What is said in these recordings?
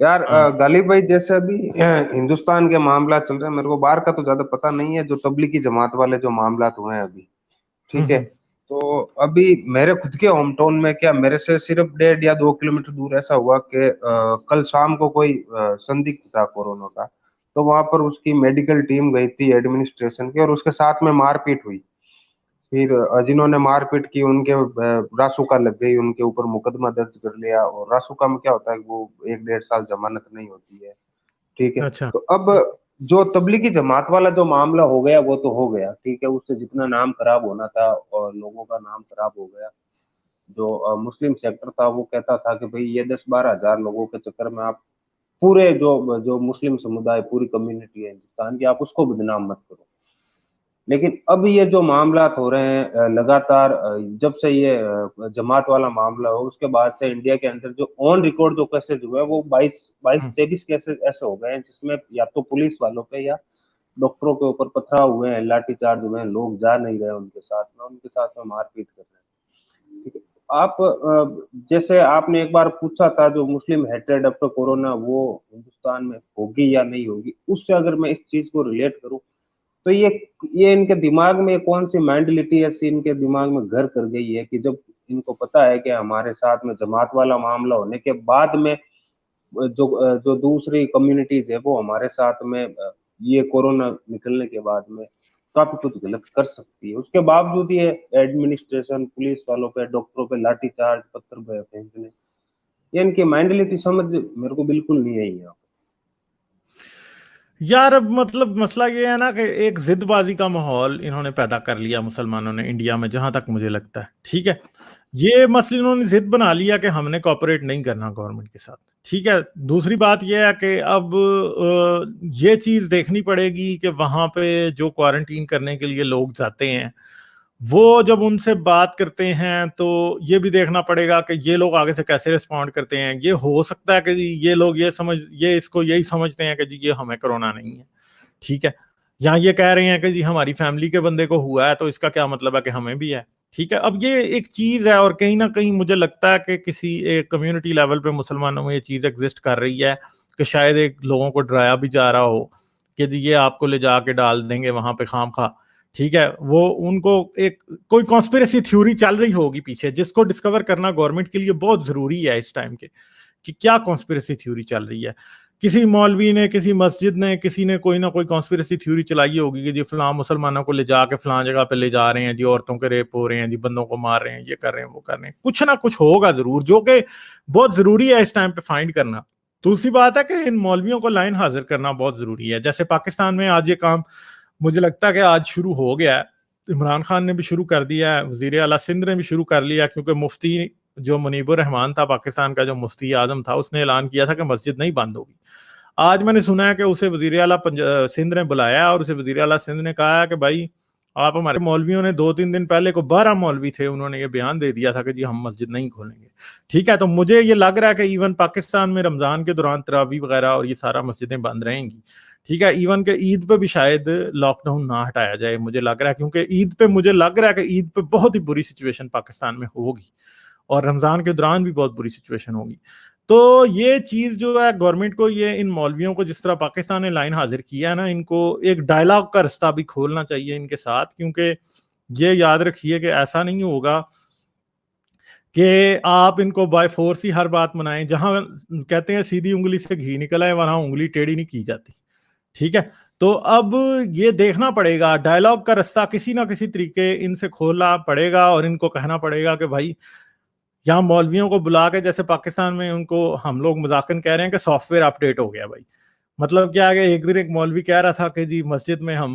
यार हाँ। गालिब भाई, जैसे अभी हिंदुस्तान के मामला चल रहे हैं, मेरे को बाहर का तो ज्यादा पता नहीं है। जो तबलीगी जमात वाले जो मामला हुए हैं अभी, ठीक है। हम्म। तो अभी मेरे खुद के होम टाउन में, क्या मेरे से सिर्फ 1.5 या 2 किलोमीटर दूर ऐसा हुआ कि कल शाम को कोई संदिग्ध था कोरोना का। तो वहां पर उसकी मेडिकल टीम गई थी एडमिनिस्ट्रेशन की, और उसके साथ में मारपीट हुई। फिर जिन्होंने मारपीट की उनके रासुका लग गई, उनके ऊपर मुकदमा दर्ज कर लिया। और रासुका में क्या होता है कि वो 1 1.5 साल जमानत नहीं होती है, ठीक है। अच्छा। तो अब जो तबलीगी जमात वाला जो मामला हो गया वो तो हो गया, ठीक है। उससे जितना नाम खराब होना था और लोगों का नाम खराब हो गया। जो मुस्लिम सेक्टर था वो कहता था कि भाई ये 10 12 हजार लोगों के चक्कर में आप पूरे जो जो मुस्लिम समुदाय, पूरी कम्युनिटी है हिंदुस्तान की, आप उसको बदनाम मत करो। लेकिन अब ये जो मामला हो रहे हैं लगातार, जब से ये जमात वाला मामला हो उसके बाद से इंडिया के अंदर जो ऑन रिकॉर्ड जो केसेज हुए हैं वो 22 22 23 केसेज ऐसे हो गए हैं जिसमें या तो पुलिस वालों पे या डॉक्टरों के ऊपर पथराव हुए हैं, लाठीचार्ज हुए हैं, लोग जा नहीं रहे उनके साथ में मारपीट कर रहे हैं, ठीक है। आप जैसे आपने एक बार पूछा था जो मुस्लिम हेट्रेड आफ्टर कोरोना वो हिंदुस्तान में होगी या नहीं होगी, उससे अगर मैं इस चीज को रिलेट करूं तो ये इनके दिमाग में कौन सी मेंटलिटी ऐसी इनके दिमाग में घर कर गई है कि जब इनको पता है कि हमारे साथ में जमात वाला मामला होने के बाद में जो दूसरी कम्युनिटीज है वो हमारे साथ में ये कोरोना निकलने के बाद में काफी कुछ गलत कर सकती है, उसके बावजूद ये एडमिनिस्ट्रेशन पुलिस वालों पे, डॉक्टरों पे लाठीचार्ज, पत्थर फेंकने, ये इनकी मेंटलिटी समझ मेरे को बिल्कुल नहीं आई है। यार अब मतलब मसला ये है ना कि एक जिदबाजी का माहौल इन्होंने पैदा कर लिया मुसलमानों ने इंडिया में, जहां तक मुझे लगता है। ठीक है, ये मसले इन्होंने जिद बना लिया कि हमने कॉपरेट नहीं करना गवर्नमेंट के साथ। ठीक है, दूसरी बात यह है कि अब ये चीज देखनी पड़ेगी कि वहां पे जो क्वारंटीन करने के लिए लोग जाते हैं वो जब उनसे बात करते हैं तो ये भी देखना पड़ेगा कि ये लोग आगे से कैसे रिस्पॉन्ड करते हैं। ये हो सकता है कि जी ये लोग ये इसको यही समझते हैं कि जी ये हमें कोरोना नहीं है। ठीक है, यहाँ ये कह रहे हैं कि जी हमारी फैमिली के बंदे को हुआ है तो इसका क्या मतलब है कि हमें भी है। ठीक है, अब ये एक चीज है और कहीं ना कहीं मुझे लगता है कि किसी एक कम्युनिटी लेवल पे मुसलमानों में ये चीज एग्जिस्ट कर रही है कि शायद एक लोगों को डराया भी जा रहा हो कि जी ये आपको ले जाके डाल देंगे वहां पे खाम खा। ठीक है, वो उनको एक कोई कॉन्स्पिरेसी थ्योरी चल रही होगी पीछे, जिसको डिस्कवर करना गवर्नमेंट के लिए बहुत जरूरी है इस टाइम के, कि क्या कॉन्स्पिरेसी थ्योरी चल रही है। किसी मौलवी ने, किसी मस्जिद ने, किसी ने कोई ना कोई कॉन्स्पिरेसी थ्योरी चलाई होगी कि जी फलां मुसलमानों को ले जाके फलां जगह पे ले जा रहे हैं जी, औरतों के रेप हो रहे हैं जी, बंदों को मार रहे हैं, ये कर रहे हैं वो कर रहे हैं। कुछ ना कुछ होगा जरूर जो कि बहुत जरूरी है इस टाइम पे फाइंड करना। दूसरी बात है कि इन मौलवियों को लाइन हाजिर करना बहुत जरूरी है। जैसे पाकिस्तान में आज ये काम मुझे लगता है कि आज शुरू हो गया है। इमरान खान ने भी शुरू कर दिया है, वजीर आला सिंध ने भी शुरू कर लिया, क्योंकि मुफ्ती जो मुनीबुर रहमान था पाकिस्तान का, जो मुफ्ती आजम था, उसने ऐलान किया था कि मस्जिद नहीं बंद होगी। आज मैंने सुना है कि उसे वजीर आला सिंध ने बुलाया और उसे वजीर आला सिंध ने कहा है कि भाई आप हमारे मौलवियों ने 2 3 दिन पहले को 12 मौलवी थे, उन्होंने ये बयान दे दिया था कि जी हम मस्जिद नहीं खोलेंगे। ठीक है, तो मुझे ये लग रहा है कि इवन पाकिस्तान में रमजान के दौरान तरावी वगैरह और ये सारा मस्जिदें बंद रहेंगी। ठीक है, इवन के ईद पे भी शायद लॉकडाउन ना हटाया जाए, मुझे लग रहा है, क्योंकि ईद पे मुझे लग रहा है कि ईद पे बहुत ही बुरी सिचुएशन पाकिस्तान में होगी और रमजान के दौरान भी बहुत बुरी सिचुएशन होगी। तो ये चीज जो है गवर्नमेंट को, ये इन मौलवियों को जिस तरह पाकिस्तान ने लाइन हाजिर किया है ना, इनको एक डायलॉग का रास्ता भी खोलना चाहिए इनके साथ, क्योंकि ये याद रखिए कि ऐसा नहीं होगा कि आप इनको बाय फोर्स ही हर बात मनाएं। जहां कहते हैं सीधी उंगली से घी निकला है वहां उंगली टेढ़ी नहीं की जाती। ठीक है, तो अब ये देखना पड़ेगा, डायलॉग का रास्ता किसी ना किसी तरीके इनसे खोलना पड़ेगा और इनको कहना पड़ेगा कि भाई यहाँ मौलवियों को बुला के, जैसे पाकिस्तान में उनको हम लोग मजाकन कह रहे हैं कि सॉफ्टवेयर अपडेट हो गया भाई। मतलब क्या है कि एक दिन एक मौलवी कह रहा था कि जी मस्जिद में हम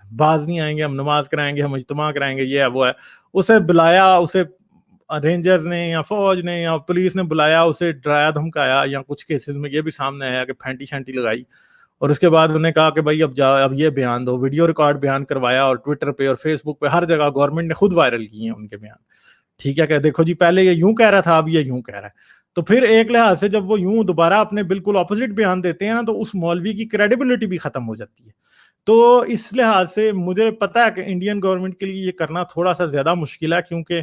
बाज नहीं आएंगे, हम नमाज कराएंगे, हम इज्तिमा कराएंगे, ये है वो है। उसे बुलाया, उसे रेंजर्स ने या फौज ने या पुलिस ने बुलाया, उसे डराया धमकाया, या कुछ केसेस में ये भी सामने आया कि फैंटी शैंटी लगाई, और उसके बाद उन्होंने कहा कि भाई अब जाओ, अब ये बयान दो, वीडियो रिकॉर्ड बयान करवाया और ट्विटर पे और फेसबुक पे हर जगह गवर्नमेंट ने खुद वायरल किए हैं उनके बयान। ठीक है, क्या देखो जी पहले ये यूं कह रहा था, अब ये यूं कह रहा है। तो फिर एक लिहाज से जब वो यूं दोबारा अपने बिल्कुल ऑपोजिट बयान देते हैं ना, तो उस मौलवी की क्रेडिबिलिटी भी खत्म हो जाती है। तो इस लिहाज से मुझे पता है कि इंडियन गवर्नमेंट के लिए ये करना थोड़ा सा ज्यादा मुश्किल है, क्योंकि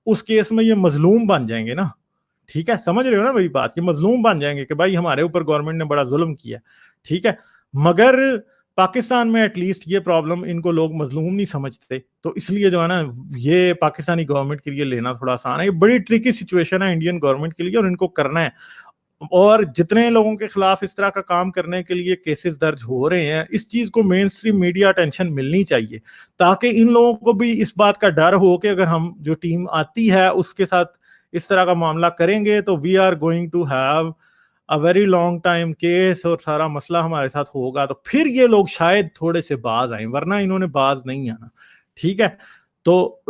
उस केस में ये मजलूम बन जाएंगे ना। ठीक है, समझ रहे हो ना मेरी बात, कि मजलूम बन जाएंगे कि भाई हमारे ऊपर गवर्नमेंट ने बड़ा जुल्म किया, ठीक है। मगर पाकिस्तान में एटलीस्ट ये प्रॉब्लम इनको लोग मजलूम नहीं समझते, तो इसलिए जो है ना ये पाकिस्तानी गवर्नमेंट के लिए लेना थोड़ा आसान है। ये बड़ी ट्रिकी सिचुएशन है इंडियन गवर्नमेंट के लिए और इनको करना है। और जितने लोगों के खिलाफ इस तरह का काम करने के लिए केसेस दर्ज हो रहे हैं, इस चीज को मेन स्ट्रीम मीडिया अटेंशन मिलनी चाहिए, ताकि इन लोगों को भी इस बात का डर हो कि अगर हम जो टीम आती है उसके साथ इस तरह का मामला करेंगे तो we are going to have a very long time case और सारा मसला हमारे साथ होगा, तो फिर ये लोग शायद थोड़े से बाज आए, वरना इन्होंने बाज नहीं आना, ठीक है। तो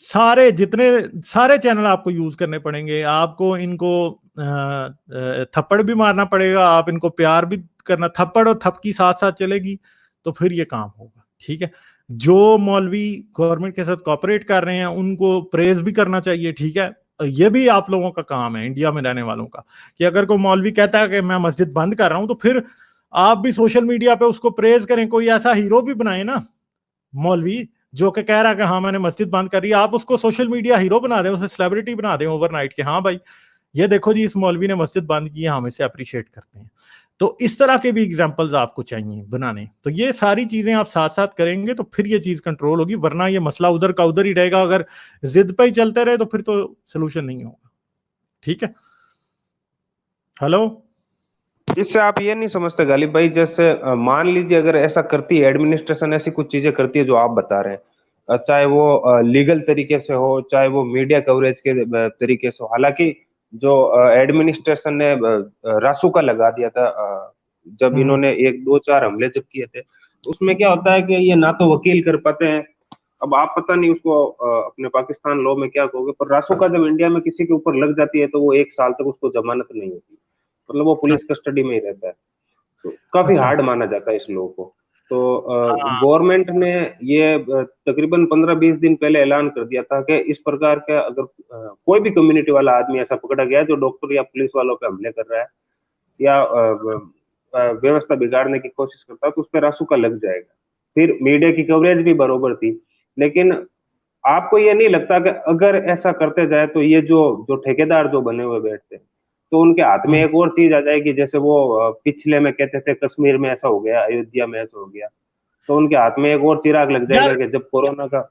सारे जितने सारे चैनल आपको यूज करने पड़ेंगे, आपको इनको थप्पड़ भी मारना पड़ेगा, आप इनको प्यार भी करना, थप्पड़ और थपकी साथ साथ चलेगी तो फिर ये काम होगा, ठीक है। जो मौलवी गवर्नमेंट के साथ कॉपरेट कर रहे हैं उनको प्रेज भी करना चाहिए, ठीक है। ये भी आप लोगों का काम है इंडिया में रहने वालों का, कि अगर कोई मौलवी कहता है कि मैं मस्जिद बंद कर रहा हूं, तो फिर आप भी सोशल मीडिया पे उसको प्रेज करें, कोई ऐसा हीरो भी बनाए ना मौलवी जो कि कह रहा है कि हाँ मैंने मस्जिद बंद कर रही है, आप उसको सोशल मीडिया हीरो बना दें, उसे सेलिब्रिटी बना दें ओवरनाइट के, हाँ भाई ये देखो जी इस मौलवी ने मस्जिद बंद की है, हम इसे अप्रिशिएट करते हैं। तो इस तरह के भी एग्जांपल्स आपको चाहिए बनाने। तो ये सारी चीजें आप साथ साथ करेंगे तो फिर ये चीज कंट्रोल होगी, वरना ये मसला उधर का उधर ही रहेगा। अगर जिद पे ही चलते रहे तो फिर तो सोल्यूशन नहीं होगा, ठीक है। हेलो, इससे आप ये नहीं समझते गालिब भाई, जैसे मान लीजिए अगर ऐसा करती है एडमिनिस्ट्रेशन, ऐसी कुछ चीजें करती है जो आप बता रहे हैं, चाहे वो लीगल तरीके से हो, चाहे वो मीडिया कवरेज के तरीके से हो। हालांकि जो एडमिनिस्ट्रेशन ने रासुका लगा दिया था, जब इन्होंने एक दो चार हमले जब किए थे, उसमें क्या होता है कि ये ना तो वकील कर पाते हैं। अब आप पता नहीं उसको अपने पाकिस्तान लॉ में क्या कहोगे, पर रासुका जब इंडिया में किसी के ऊपर लग जाती है तो वो 1 साल तक उसको जमानत नहीं होती, मतलब वो पुलिस कस्टडी में ही रहता है। तो काफी अच्छा, हार्ड माना जाता है इस लॉ को। तो हाँ, गवर्नमेंट ने ये तकरीबन 15-20 दिन पहले ऐलान कर दिया था कि इस प्रकार का अगर कोई भी कम्युनिटी वाला आदमी ऐसा पकड़ा गया है जो डॉक्टर या पुलिस वालों पे हमले कर रहा है या व्यवस्था बिगाड़ने की कोशिश करता है, तो उस पर रासुका लग जाएगा। फिर मीडिया की कवरेज भी बरोबर थी। लेकिन आपको ये नहीं लगता कि अगर ऐसा करते जाए तो ये जो जो ठेकेदार जो बने हुए बैठते हैं, तो उनके हाथ में एक और चीज आ जाएगी, जैसे वो पिछले में कहते थे कश्मीर में ऐसा हो गया, अयोध्या में ऐसा हो गया, तो उनके हाथ में एक और चिराग लग जाएगा यार कि जब कोरोना का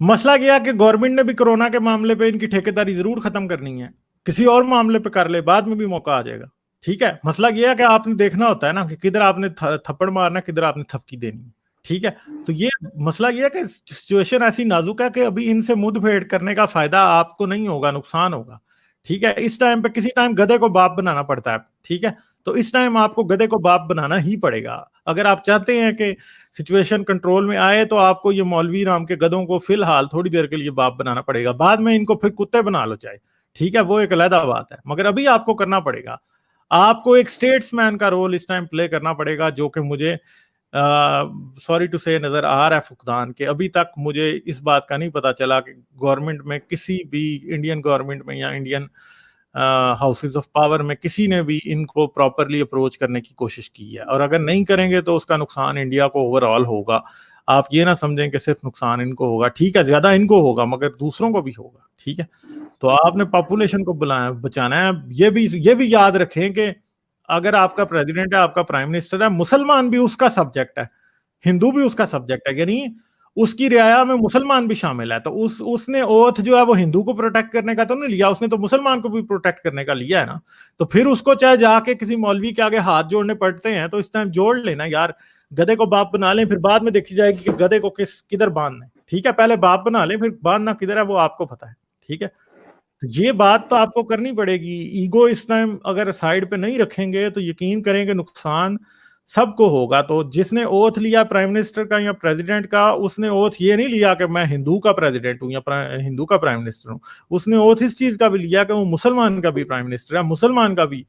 मसला क्या कि गवर्नमेंट ने भी कोरोना के मामले पे इनकी ठेकेदारी जरूर खत्म करनी है, किसी और मामले पे कर ले, बाद में भी मौका आ जाएगा, ठीक है। मसला यह है कि आपने देखना होता है ना कि किधर आपने थप्पड़ मारना, किधर आपने थपकी देनी है, ठीक है। तो ये मसला यह है कि सिचुएशन ऐसी नाजुक है कि अभी इनसे मुठभेड़ करने का फायदा आपको नहीं होगा, नुकसान होगा, ठीक है। इस टाइम पे किसी टाइम गधे को बाप बनाना पड़ता है, ठीक है। तो इस टाइम आपको गधे को बाप बनाना ही पड़ेगा अगर आप चाहते हैं कि सिचुएशन कंट्रोल में आए। तो आपको ये मौलवी नाम के गधों को फिलहाल थोड़ी देर के लिए बाप बनाना पड़ेगा, बाद में इनको फिर कुत्ते बना लो चाहे, ठीक है, वो एक अलग बात है। मगर अभी आपको करना पड़ेगा, आपको एक स्टेट्समैन का रोल इस टाइम प्ले करना पड़ेगा, जो कि मुझे सॉरी टू से नजर आ रहा है फुकदान के। अभी तक मुझे इस बात का नहीं पता चला कि गवर्नमेंट में किसी भी इंडियन गवर्नमेंट में या इंडियन हाउसेस ऑफ पावर में किसी ने भी इनको प्रॉपरली अप्रोच करने की कोशिश की है। और अगर नहीं करेंगे तो उसका नुकसान इंडिया को ओवरऑल होगा। आप ये ना समझें कि सिर्फ नुकसान इनको होगा, ठीक है, ज्यादा इनको होगा मगर दूसरों को भी होगा, ठीक है। तो आपने पॉपुलेशन को बचाना है। ये भी याद रखें कि अगर आपका प्रेसिडेंट है, आपका प्राइम मिनिस्टर है, मुसलमान भी उसका सब्जेक्ट है, हिंदू भी उसका सब्जेक्ट है, यानी उसकी रियाया में मुसलमान भी शामिल है। तो उसने ओथ जो है वो हिंदू को प्रोटेक्ट करने का तो नहीं लिया, उसने तो मुसलमान को भी प्रोटेक्ट करने का लिया है ना। तो फिर उसको चाहे जाके किसी मौलवी के आगे हाथ जोड़ने पड़ते हैं तो इस टाइम जोड़ लेना यार, गधे को बाप बना लें, फिर बाद में देखी जाएगी कि गधे को किधर बांधना है, ठीक है। पहले बाप बना लें, फिर बांधना किधर है वो आपको पता है, ठीक है। तो ये बात तो आपको करनी पड़ेगी। ईगो इस टाइम अगर साइड पे नहीं रखेंगे तो यकीन करेंगे नुकसान सबको होगा। तो जिसने ओथ लिया प्राइम मिनिस्टर का या प्रेसिडेंट का, उसने ओथ ये नहीं लिया कि मैं हिंदू का प्रेसिडेंट हूं या हिंदू का प्राइम मिनिस्टर हूं, उसने ओथ इस चीज का भी लिया कि वो मुसलमान का भी प्राइम मिनिस्टर है, मुसलमान का भी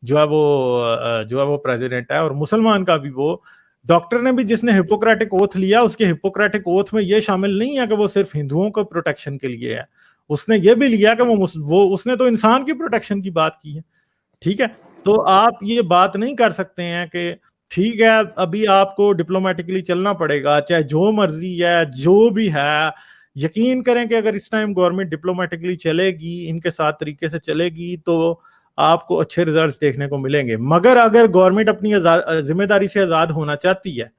जो है वो प्रेसिडेंट है, और मुसलमान का भी वो डॉक्टर ने भी जिसने हिपोक्रेटिक ओथ लिया, उसके हिपोक्रेटिक ओथ में ये शामिल नहीं है कि वो सिर्फ हिंदुओं को प्रोटेक्शन के लिए है, उसने ये भी लिया कि वो उसने तो इंसान की प्रोटेक्शन की बात की है, ठीक है। तो आप ये बात नहीं कर सकते हैं कि ठीक है अभी आपको डिप्लोमेटिकली चलना पड़ेगा, चाहे जो मर्जी है जो भी है, यकीन करें कि अगर इस टाइम गवर्नमेंट डिप्लोमेटिकली चलेगी, इनके साथ तरीके से चलेगी, तो आपको अच्छे रिजल्ट्स देखने को मिलेंगे। मगर अगर गवर्नमेंट अपनी जिम्मेदारी से आज़ाद होना चाहती है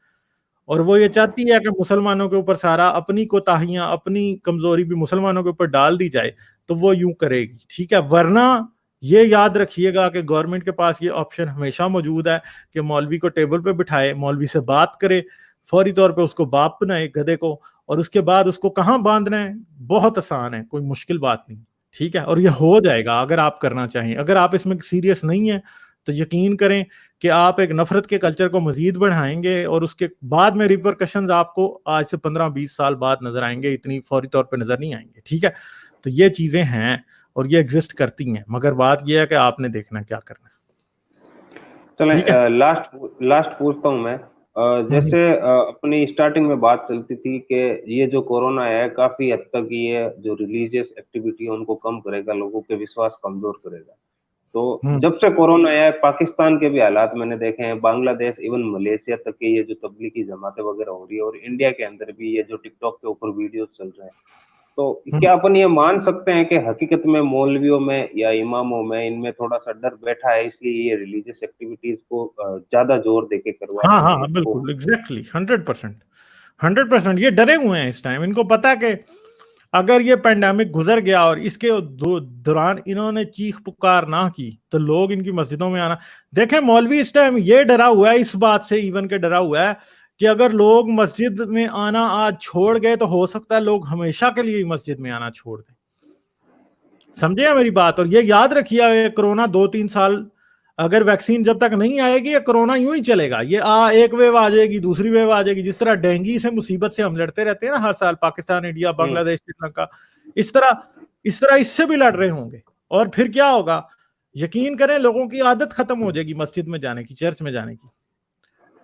और वो ये चाहती है कि मुसलमानों के ऊपर सारा अपनी कोताहियां, अपनी कमजोरी भी मुसलमानों के ऊपर डाल दी जाए, तो वो यूं करेगी, ठीक है। वरना ये याद रखिएगा कि गवर्नमेंट के पास ये ऑप्शन हमेशा मौजूद है कि मौलवी को टेबल पे बिठाए, मौलवी से बात करे, फौरी तौर पे उसको बाप बनाए गधे को, और उसके बाद उसको कहाँ बांधना है बहुत आसान है, कोई मुश्किल बात नहीं, ठीक है। और ये हो जाएगा अगर आप करना चाहें। अगर आप इसमें सीरियस नहीं है तो यकीन करें कि आप एक नफरत के कल्चर को मजीद बढ़ाएंगे और उसके बाद में रिपरकशंस आपको आज से 15-20 साल बाद नजर आएंगे, इतनी फौरी तौर पे नजर नहीं आएंगे, ठीक है। तो ये चीजें हैं और ये एग्जिस्ट करती हैं, मगर बात यह है कि आपने देखना क्या करना है। चलें, लास्ट पूछता हूं मैं। जैसे अपनी स्टार्टिंग में बात चलती थी कि ये जो कोरोना है काफी हद तक ये जो रिलीजियस एक्टिविटी है उनको कम करेगा, लोगों के विश्वास कमजोर करेगा। तो जब से कोरोना आया है, पाकिस्तान के भी हालात मैंने देखे हैं, बांग्लादेश, इवन मलेशिया तक के ये जो तबलीगी जमातें वगैरह हो रही है, और इंडिया के अंदर भी ये जो टिकटॉक के ऊपर वीडियोस चल रहे हैं, तो क्या अपन ये मान सकते हैं कि हकीकत में मौलवियों में या इमामों में इनमें थोड़ा सा डर बैठा है, इसलिए ये रिलीजियस एक्टिविटीज को ज्यादा जोर देके करवाते हैं? हाँ, बिल्कुल, एग्जैक्टली, 100% ये डरे हुए हैं इस टाइम। इनको पता कि अगर ये पेंडेमिक गुजर गया और इसके दौरान इन्होंने चीख पुकार ना की तो लोग इनकी मस्जिदों में आना, देखें मौलवी इस टाइम ये डरा हुआ है इस बात से, इवन के डरा हुआ है कि अगर लोग मस्जिद में आना आज छोड़ गए तो हो सकता है लोग हमेशा के लिए मस्जिद में आना छोड़ दें। समझे मेरी बात? और ये याद रखिए, कोरोना 2-3 साल अगर वैक्सीन जब तक नहीं आएगी, ये कोरोना यूं ही चलेगा। ये एक वेव आ जाएगी, दूसरी वेव आ जाएगी, जिस तरह डेंगू से मुसीबत से हम लड़ते रहते हैं ना हर साल, पाकिस्तान, इंडिया, बांग्लादेश, श्रीलंका, इस तरह इससे भी लड़ रहे होंगे। और फिर क्या होगा, यकीन करें लोगों की आदत खत्म हो जाएगी मस्जिद में जाने की, चर्च में जाने की।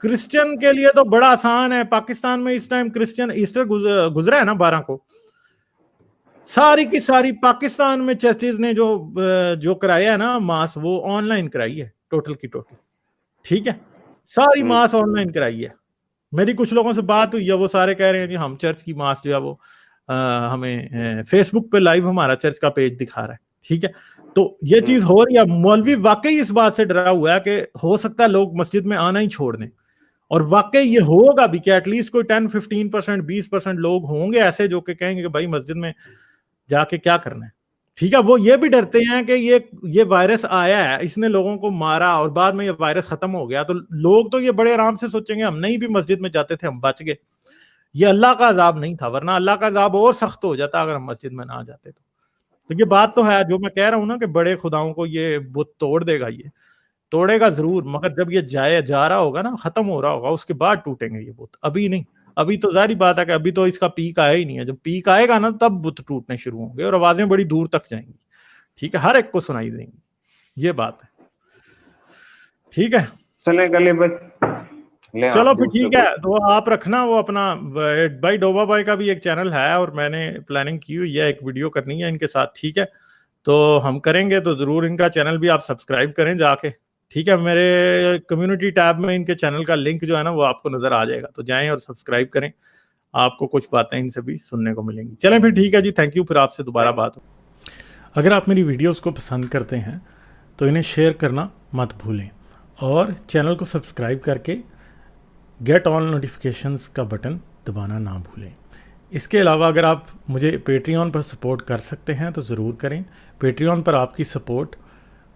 क्रिश्चियन के लिए तो बड़ा आसान है, पाकिस्तान में इस टाइम क्रिश्चियन ईस्टर गुजरा है ना 12 को, सारी की सारी पाकिस्तान में चर्चेज ने जो कराया है ना मास, वो ऑनलाइन कराई है, टोटल की टोटल, ठीक है। सारी मास ऑनलाइन कराई है। मेरी कुछ लोगों से बात हुई है, वो सारे कह रहे हैं कि हम चर्च की मास जो है वो हमें फेसबुक पे लाइव हमारा चर्च का पेज दिखा रहा है, ठीक है। तो ये चीज हो रही है। मौलवी वाकई इस बात से डरा हुआ है कि हो सकता है लोग मस्जिद में आना ही छोड़ दें, और वाकई ये होगा भी कि एटलीस्ट कोई 10-15%, 20% लोग होंगे ऐसे जो कि कहेंगे कि भाई मस्जिद में जाके क्या करना है, ठीक है। वो ये भी डरते हैं कि ये वायरस आया है, इसने लोगों को मारा और बाद में ये वायरस खत्म हो गया, तो लोग तो ये बड़े आराम से सोचेंगे हम नहीं भी मस्जिद में जाते थे हम बच गए। ये अल्लाह का अजाब नहीं था, वरना अल्लाह का अजाब और सख्त हो जाता अगर हम मस्जिद में ना जाते। तो ये बात तो है जो मैं कह रहा हूं ना कि बड़े खुदाओं को ये बुत तोड़ देगा, ये तोड़ेगा जरूर, मगर जब ये जा रहा होगा ना, खत्म हो रहा होगा, उसके बाद टूटेंगे ये बुत, अभी नहीं। अभी तो जारी बात है कि अभी तो इसका पीक आया ही नहीं है। जब पीक आएगा ना तब बुत टूटने शुरू होंगे और आवाजें बड़ी दूर तक जाएंगी, ठीक है, हर एक को सुनाई देंगी, ये बात है, ठीक है। चलो फिर ठीक है, तो आप रखना वो अपना भाई डोबा भाई का भी एक चैनल है और मैंने प्लानिंग की हुई है एक वीडियो करनी है इनके साथ, ठीक है। तो हम करेंगे, तो जरूर इनका चैनल भी आप सब्सक्राइब करें जाके, ठीक है। मेरे कम्युनिटी टैब में इनके चैनल का लिंक जो है ना वो आपको नजर आ जाएगा, तो जाएं और सब्सक्राइब करें, आपको कुछ बातें इनसे भी सुनने को मिलेंगी। चलें फिर ठीक है जी, थैंक यू, फिर आपसे दोबारा बात हो। अगर आप मेरी वीडियोस को पसंद करते हैं तो इन्हें शेयर करना मत भूलें और चैनल को सब्सक्राइब करके गेट ऑल नोटिफिकेशंस का बटन दबाना ना भूलें। इसके अलावा अगर आप मुझे पेट्रियन पर सपोर्ट कर सकते हैं तो ज़रूर करें। पेट्रियन पर आपकी सपोर्ट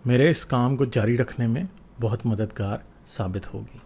मेरे इस काम को जारी रखने में बहुत मददगार साबित होगी।